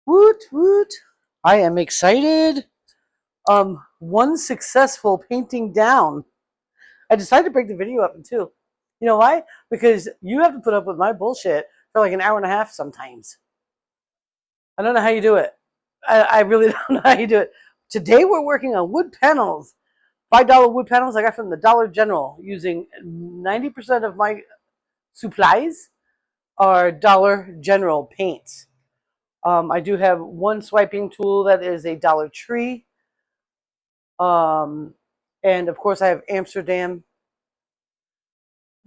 Woot woot. I am excited. One successful painting down. I decided to break the video up in two. You know why? Because you have to put up with my bullshit for like an hour and a half sometimes. I don't know how you do it. I really don't know how you do it. Today we're working on wood panels. $5 wood panels I got from the Dollar General using 90% of my supplies are Dollar General paints. I do have one swiping tool that is a Dollar Tree. Um, and of course, I have Amsterdam.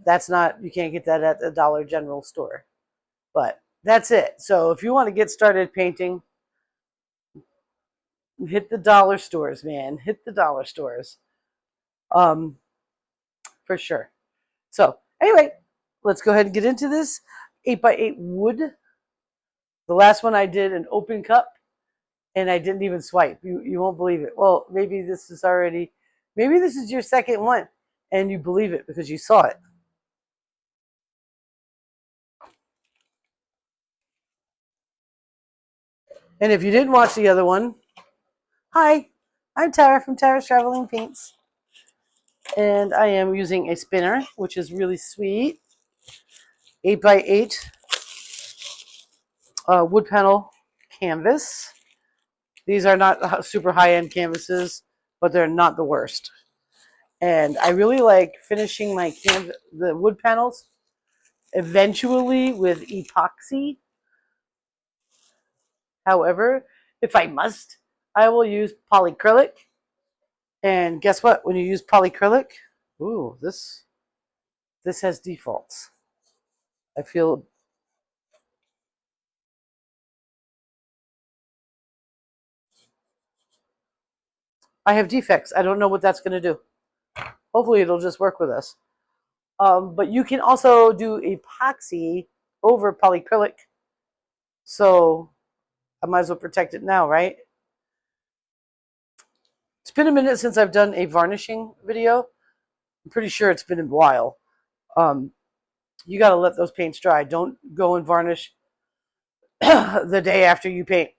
That's not, you can't get that at the Dollar General store. But that's it. So if you want to get started painting, hit the dollar stores, man. Hit the dollar stores. Um, for sure. So anyway, let's go ahead and get into this 8x8 wood. The last one I did an open cup and I didn't even swipe. You won't believe it. Well, maybe this is your second one and you believe it because you saw it. And if you didn't watch the other one, hi, I'm Tara from Tara's Traveling Paints. And I am using a spinner, which is really sweet. 8x8 wood panel canvas. These are not super high-end canvases, but they're not the worst. And I really like finishing the wood panels eventually with epoxy. However, if I must, I will use polyacrylic. And guess what? When you use polyacrylic, ooh, this has defaults. I feel I have defects. I don't know what that's going to do. Hopefully, it'll just work with us. But you can also do epoxy over polyacrylic. So I might as well protect it now, right? It's been a minute since I've done a varnishing video. I'm pretty sure it's been a while. You got to let those paints dry. Don't go and varnish the day after you paint.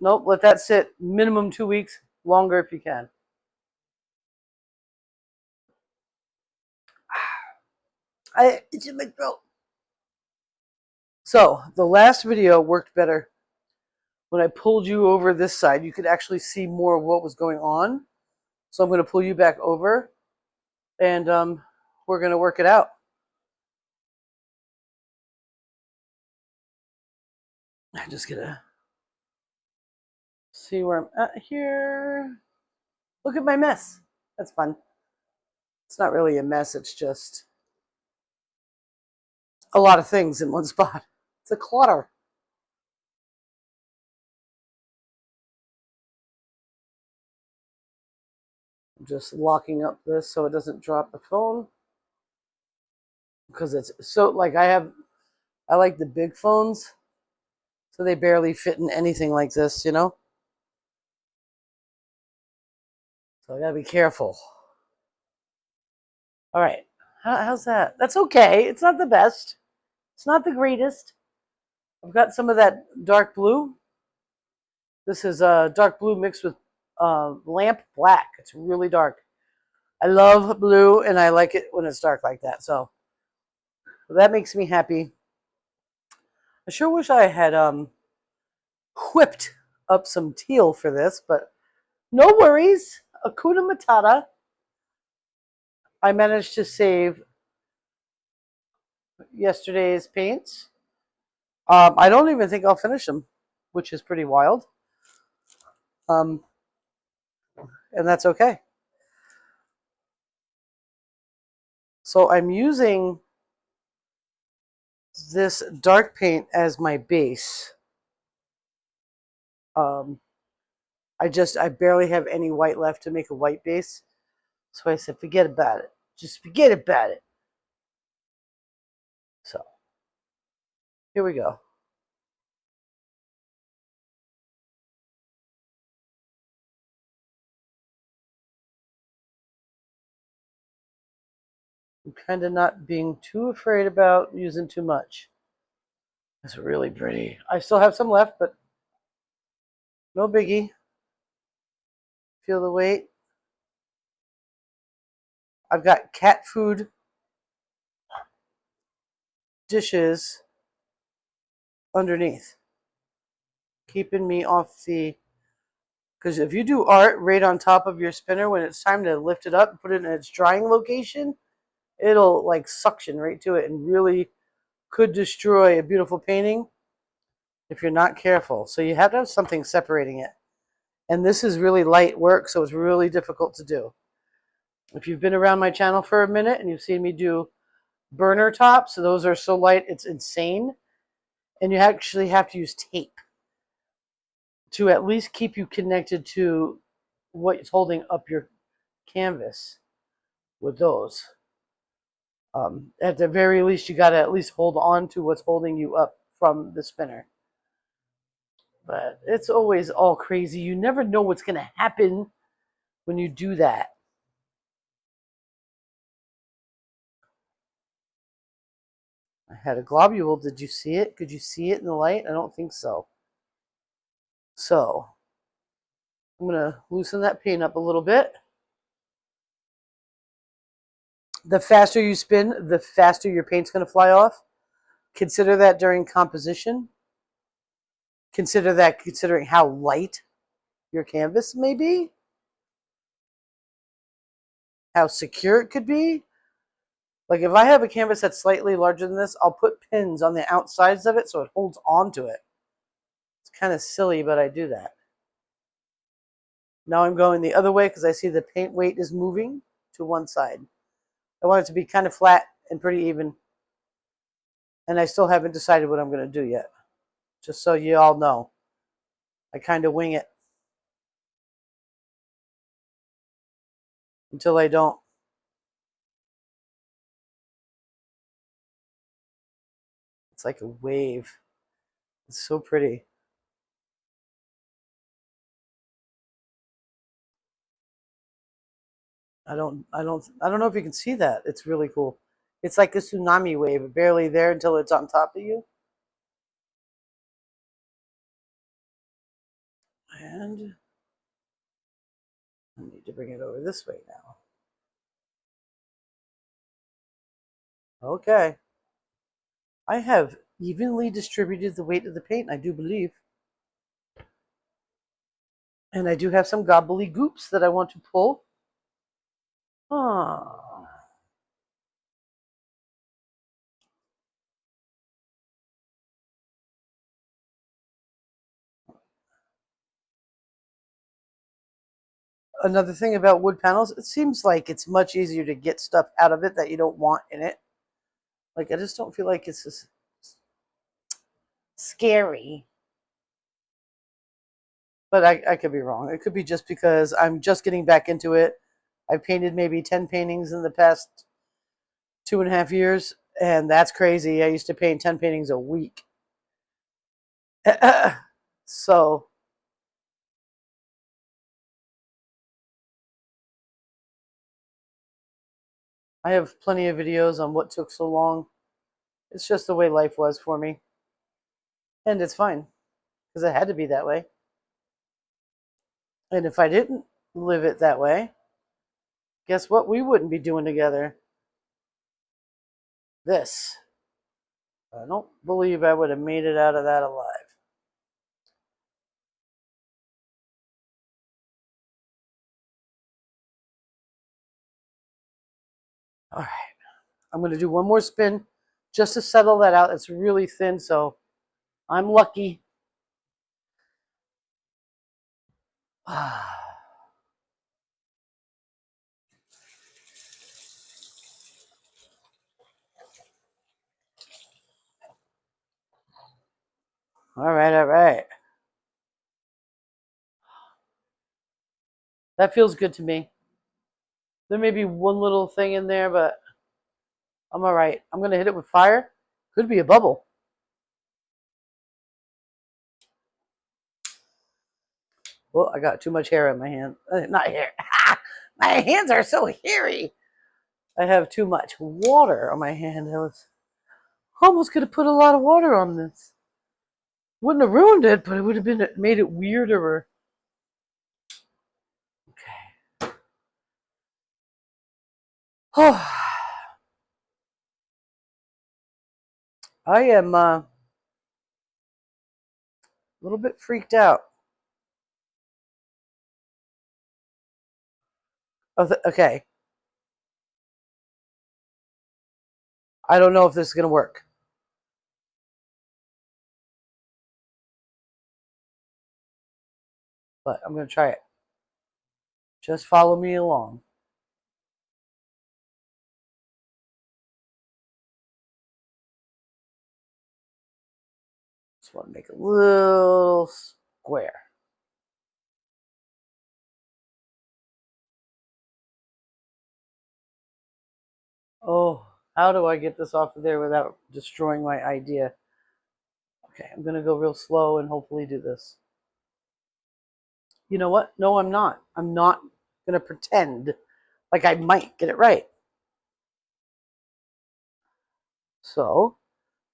Nope, let that sit minimum 2 weeks, longer if you can. It's in my throat. So the last video worked better. When I pulled you over this side, you could actually see more of what was going on. So I'm going to pull you back over, and we're going to work it out. I'm just going to see where I'm at here. Look at my mess. That's fun. It's not really a mess. It's just a lot of things in one spot. It's a clutter. I'm just locking up this so it doesn't drop the phone. Because it's so, like, I like the big phones, so they barely fit in anything like this, you know? So I gotta be careful. All right. How's that? That's okay. It's not the best. It's not the greatest. I've got some of that dark blue. This is dark blue mixed with lamp black. It's really dark. I love blue, and I like it when it's dark like that. So that makes me happy. I sure wish I had whipped up some teal for this, but no worries. Hakuna Matata. I managed to save yesterday's paints. I don't even think I'll finish them, which is pretty wild. Um, and that's okay. So I'm using this dark paint as my base. Um, I barely have any white left to make a white base. So I said, forget about it. Just forget about it. So here we go. I'm kind of not being too afraid about using too much. It's really pretty. I still have some left, but No biggie. Feel the weight. I've got cat food dishes underneath, keeping me off the, because if you do art right on top of your spinner, when it's time to lift it up and put it in its drying location, it'll like suction right to it and really could destroy a beautiful painting if you're not careful. So you have to have something separating it. And this is really light work, so it's really difficult to do. If you've been around my channel for a minute and you've seen me do burner tops, those are so light it's insane. And you actually have to use tape to at least keep you connected to what's holding up your canvas with those. At the very least, you got to at least hold on to what's holding you up from the spinner. But it's always all crazy. You never know what's going to happen when you do that. I had a globule. Did you see it? Could you see it in the light? I don't think so. So I'm going to loosen that paint up a little bit. The faster you spin, the faster your paint's going to fly off. Consider that during composition. Consider that considering how light your canvas may be, how secure it could be. Like if I have a canvas that's slightly larger than this, I'll put pins on the outsides of it so it holds on to it. It's kind of silly, but I do that. Now I'm going the other way because I see the paint weight is moving to one side. I want it to be kind of flat and pretty even. And I still haven't decided what I'm going to do yet. Just so you all know. I kind of wing it until I don't. It's like a wave. It's so pretty. I don't know if you can see that. It's really cool. It's like a tsunami wave, barely there until it's on top of you. And I need to bring it over this way now. Okay. I have evenly distributed the weight of the paint, I do believe. And I do have some gobbledygooks that I want to pull. Ah. Another thing about wood panels, it seems like it's much easier to get stuff out of it that you don't want in it. Like, I just don't feel like it's as scary. But I could be wrong. It could be just because I'm just getting back into it. I painted maybe 10 paintings in the past 2.5 years, and that's crazy. I used to paint 10 paintings a week. So I have plenty of videos on what took so long. It's just the way life was for me. And it's fine, because it had to be that way. And if I didn't live it that way, guess what we wouldn't be doing together? This. I don't believe I would have made it out of that alive. All right. I'm going to do one more spin just to settle that out. It's really thin, so I'm lucky. All right, all right. That feels good to me. There may be one little thing in there, but I'm all right. I'm going to hit it with fire. Could be a bubble. Well, I got too much hair in my hand. Not hair. My hands are so hairy. I have too much water on my hand. I was almost could have put a lot of water on this. Wouldn't have ruined it, but it would have been made it weirder. I am a little bit freaked out. Okay. I don't know if this is going to work. But I'm going to try it. Just follow me along. Just want to make a little square. Oh, how do I get this off of there without destroying my idea? Okay, I'm going to go real slow and hopefully do this. You know what? No, I'm not. I'm not going to pretend like I might get it right. So,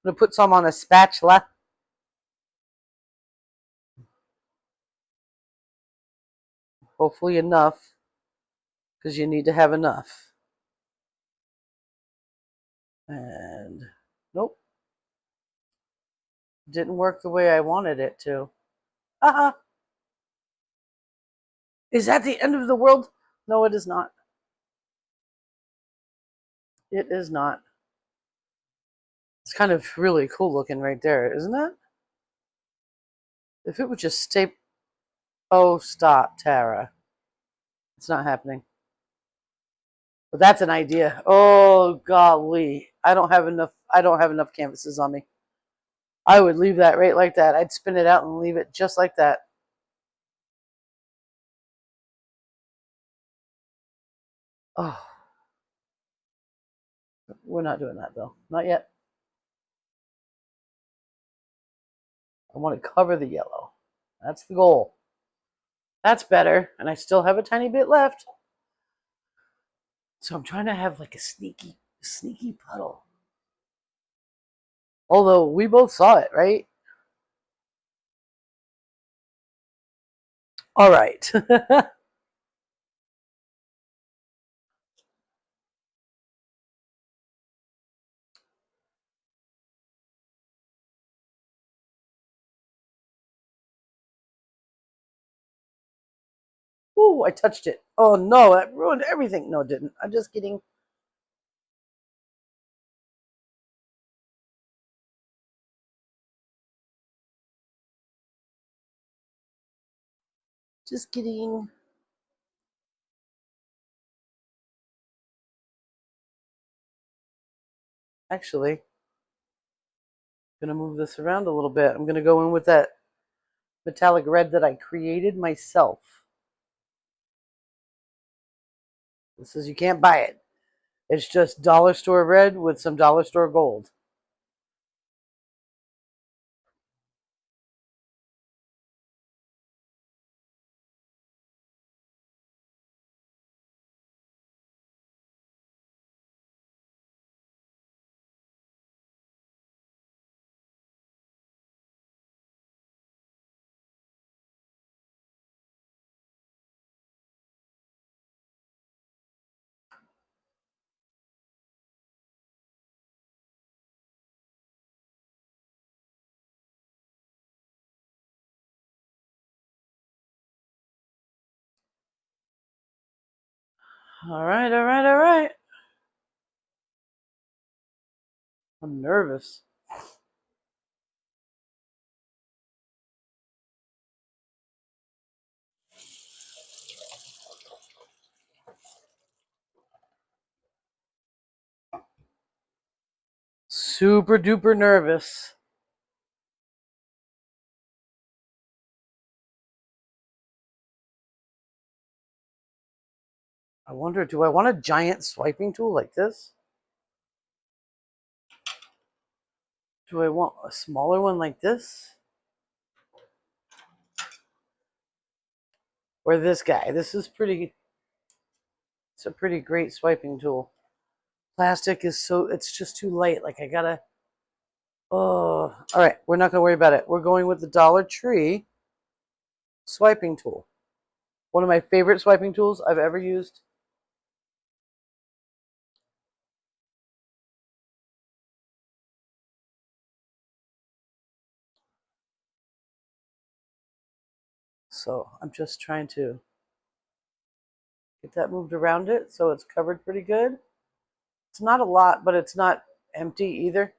I'm going to put some on a spatula. Hopefully enough, because you need to have enough. And, nope. Didn't work the way I wanted it to. Haha. Is that the end of the world? No, it is not. It is not. It's kind of really cool looking right there, isn't it? If it would just stay... Oh, stop, Tara. It's not happening. But that's an idea. Oh, golly. I don't have enough canvases on me. I would leave that right like that. I'd spin it out and leave it just like that. Oh. We're not doing that, though. Not yet. I want to cover the yellow. That's the goal. That's better. And I still have a tiny bit left. So I'm trying to have like a sneaky puddle. Although we both saw it, right? All right. Ooh, I touched it. Oh no, that ruined everything. No, it didn't. I'm just kidding. Just kidding. Actually, I'm gonna move this around a little bit. I'm gonna go in with that metallic red that I created myself. This is, you can't buy it. It's just dollar store red with some dollar store gold. All right, all right, all right. I'm nervous. Super duper nervous. I wonder, do I want a giant swiping tool like this? Do I want a smaller one like this? Or this guy? This is pretty, it's a pretty great swiping tool. Plastic is so, it's just too light. Like I gotta, oh, all right. We're not gonna worry about it. We're going with the Dollar Tree swiping tool. One of my favorite swiping tools I've ever used. So I'm just trying to get that moved around it so it's covered pretty good. It's not a lot, but it's not empty either.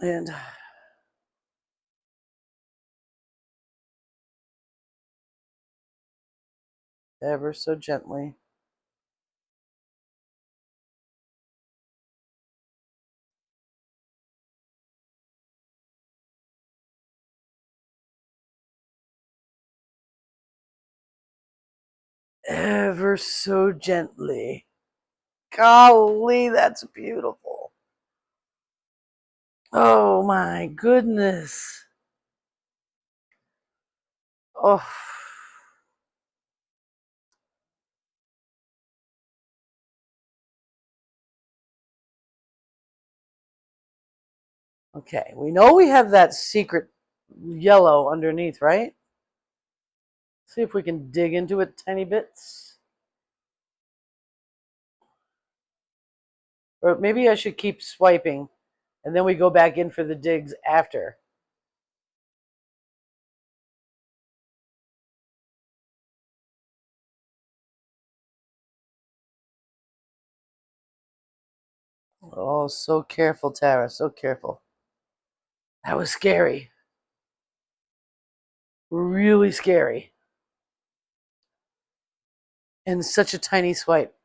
And ever so gently. Ever so gently. Golly, that's beautiful. Oh my goodness. Oh. Okay, we know we have that secret yellow underneath, right? See if we can dig into it tiny bits. Or maybe I should keep swiping and then we go back in for the digs after. Oh, so careful, Tara, so careful. That was scary. Really scary. And such a tiny swipe.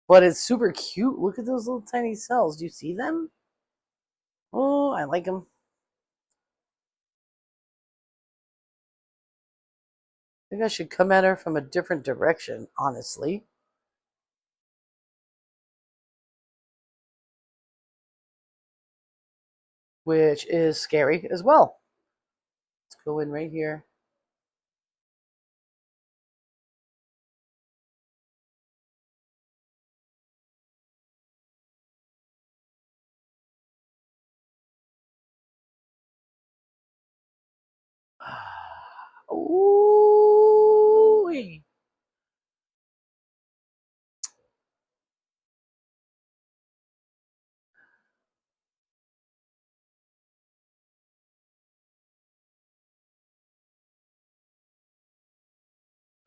But it's super cute. Look at those little tiny cells. Do you see them? Oh, I like them. I think I should come at her from a different direction, honestly. Which is scary as well. Let's go in right here. Ooh.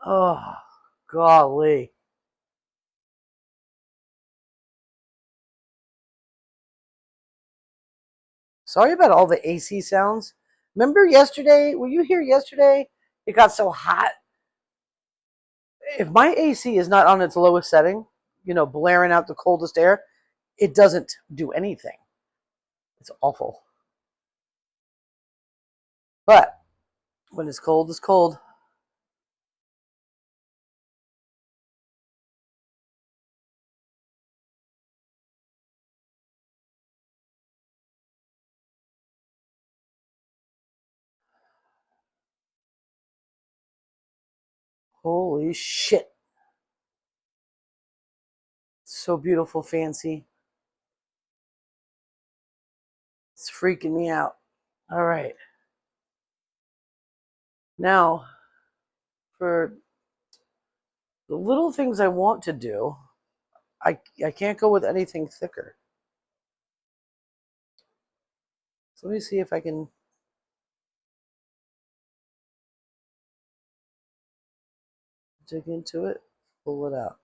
Oh, golly. Sorry about all the AC sounds. Remember yesterday? Were you here yesterday? It got so hot. If my AC is not on its lowest setting, blaring out the coldest air, it doesn't do anything. It's awful. But when it's cold, it's cold. Holy shit. So beautiful, fancy. It's freaking me out. All right. Now, for the little things I want to do, I can't go with anything thicker. So let me see if I can dig into it, pull it out.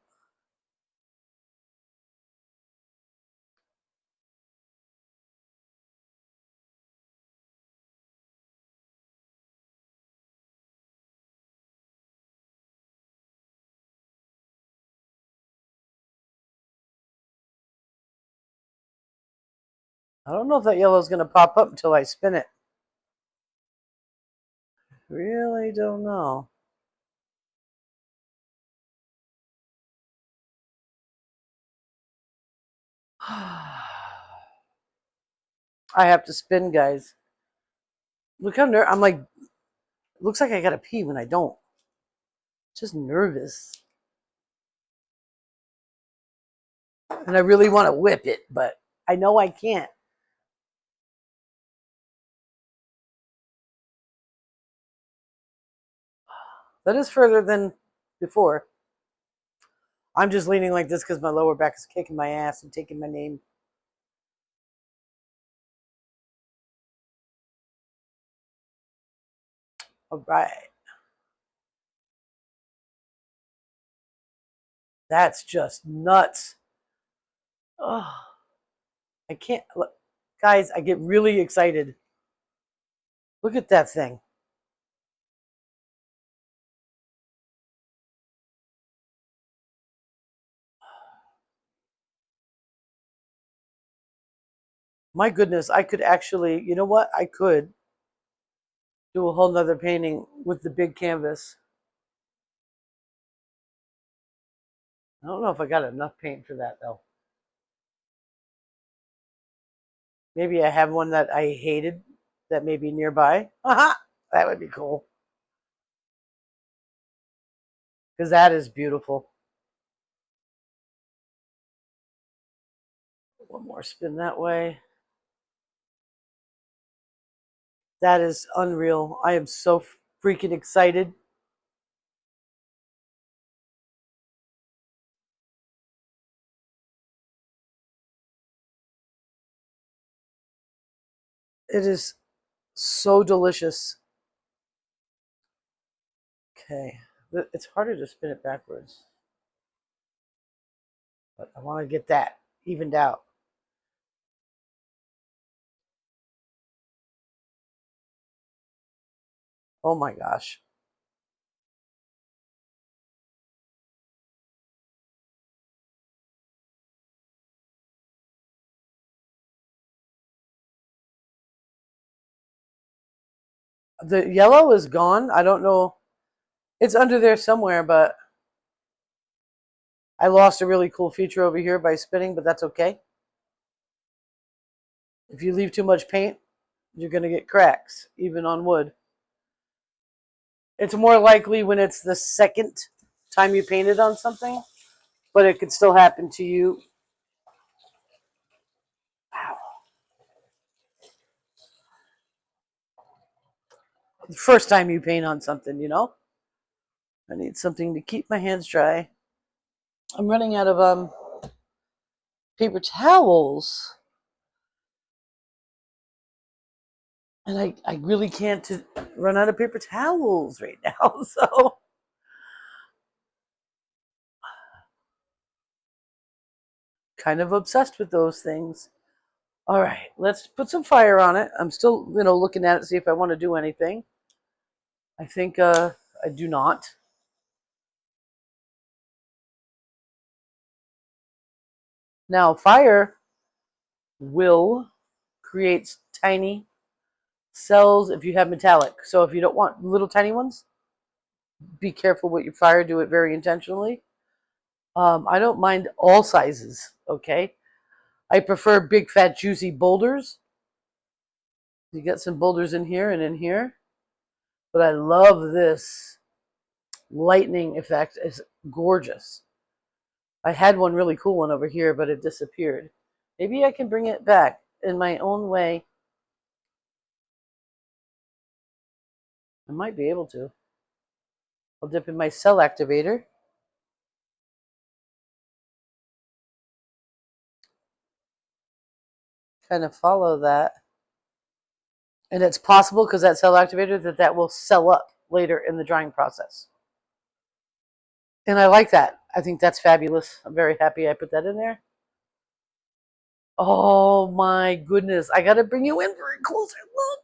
I don't know if that yellow is going to pop up until I spin it. Really don't know. I have to spin, guys. Look how I'm like, looks like I gotta pee when I don't. Just nervous. And I really want to whip it, but I know I can't. That is further than before. I'm just leaning like this because my lower back is kicking my ass and taking my name. All right. That's just nuts. Oh, I can't look. Guys, I get really excited. Look at that thing. My goodness, I could actually, you know what? I could do a whole nother painting with the big canvas. I don't know if I got enough paint for that though. Maybe I have one that I hated that may be nearby. Aha! That would be cool. Because that is beautiful. One more spin that way. That is unreal. I am so freaking excited. It is so delicious. Okay. It's harder to spin it backwards. But I want to get that evened out. Oh my gosh. The yellow is gone. I don't know. It's under there somewhere, but I lost a really cool feature over here by spinning, but that's okay. If you leave too much paint, you're going to get cracks, even on wood. It's more likely when it's the second time you painted on something, but it could still happen to you. Wow. The first time you paint on something, you know? I need something to keep my hands dry. I'm running out of paper towels. And I really can't run out of paper towels right now. So kind of obsessed with those things. All right, let's put some fire on it. I'm still, looking at it to see if I want to do anything. I think I do not. Now, fire will create tiny cells if you have metallic. So if you don't want little tiny ones, be careful with your fire. Do it very intentionally. I don't mind all sizes, okay? I prefer big, fat, juicy boulders. You get some boulders in here and in here. But I love this lightning effect. It's gorgeous. I had one really cool one over here, but it disappeared. Maybe I can bring it back in my own way. I might be able to. I'll dip in my cell activator. Kind of follow that. And it's possible because that cell activator that will cell up later in the drying process. And I like that. I think that's fabulous. I'm very happy I put that in there. Oh my goodness. I got to bring you in for a closer look.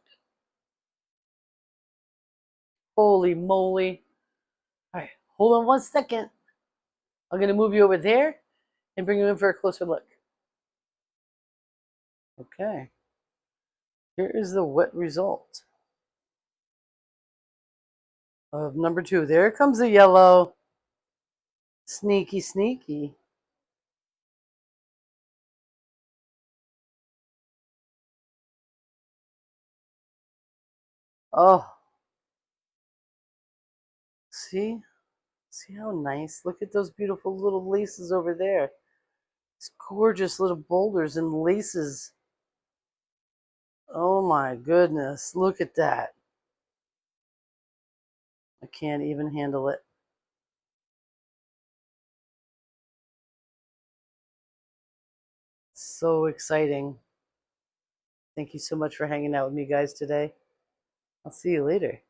Holy moly. All right, hold on one second. I'm going to move you over there and bring you in for a closer look. Okay. Here is the wet result of number 2. There comes the yellow. Sneaky, sneaky. Oh, see? See how nice? Look at those beautiful little laces over there. It's gorgeous little boulders and laces. Oh my goodness. Look at that. I can't even handle it. So exciting. Thank you so much for hanging out with me guys today. I'll see you later.